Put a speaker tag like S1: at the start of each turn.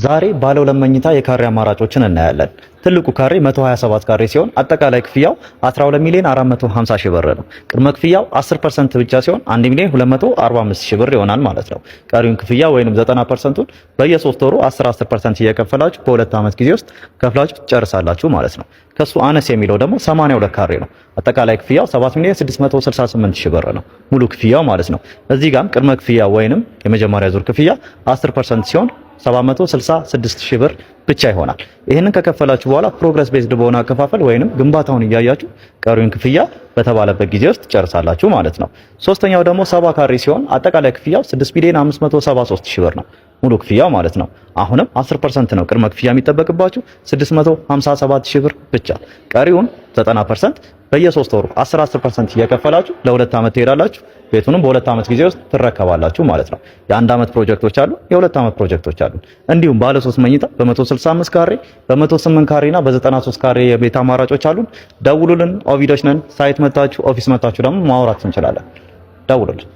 S1: ዛሬ ባለ ሁለት መኝታ የካሬ አማራጮችን እናያለን። ትልቁ ካሬ 127 ካሬ ሲሆን አጠቃላይ ክፍያው 12 ሚሊዮን 450 ሺህ ብር ነው። ቅድመ ክፍያው 10% ብቻ ሲሆን 1 ሚሊዮን 245 ሺህ ብር ይሆናል ማለት ነው። ቀሪውን ክፍያ ወይንም 90%ን በየ3 ወሩ 10% እየከፈላችሁ በ2 ዓመት ጊዜ ውስጥ ከፍላችሁ ትጨርሳላችሁ ማለት ነው። ከሱ አነስ የሚለው ደግሞ 82 ካሬ ነው። አጠቃላይ ክፍያው 7 ሚሊዮን 668 ሺህ ብር ነው ሙሉ ክፍያው ማለት ነው። እዚህ ጋርም ቅድመ ክፍያ ወይንም የመጀመሪያ ዙር ክፍያ 10% ሲሆን 766 ሺህ ብር ብቻ ይሆናል። ይሄንን ከከፈላችሁ በኋላ ፕሮግረስ ቤዝድ በሆነ አከፋፈል ወይንም ግንባታውን እያያችሁ ቀሪውን ክፍያ በተባለበት ጊዜ ውስጥ ጨርሳላችሁ ማለት ነው። ሶስተኛው ደግሞ 70 ካሬ ሲሆን አጠቃላይ ክፍያው 6 ሚሊዮን 573 ሺህ ብር ነው ሙሉ ክፍያው ማለት ነው። አሁንም 10% ነው ቅድመ ክፍያ የሚጠበቅባችሁ 657 ሺህ ብር ብቻ። ቀሪውን 90% በየ3 ወሩ 10% እየከፈላችሁ ለ2 ዓመት ትሄዳላችሁ። ቤቱንም በ2 ዓመት ጊዜ ውስጥ ትረከባላችሁ ማለት ነው። የ1 ዓመት ፕሮጀክቶች አሉ፣ የ2 ዓመት ፕሮጀክቶች አሉ። እንዲሁም ባለ 3 መኝታ በ165 ካሬ፣ በ108 ካሬ እና በ93 ካሬ የቤት አማራጮች አሉን። ደውሉልን። ኦቪዶች ነን። ሳይት መታችሁ ኦፊስ መታችሁ ደግሞ ማውራት እንችላለን። ደውሉልን።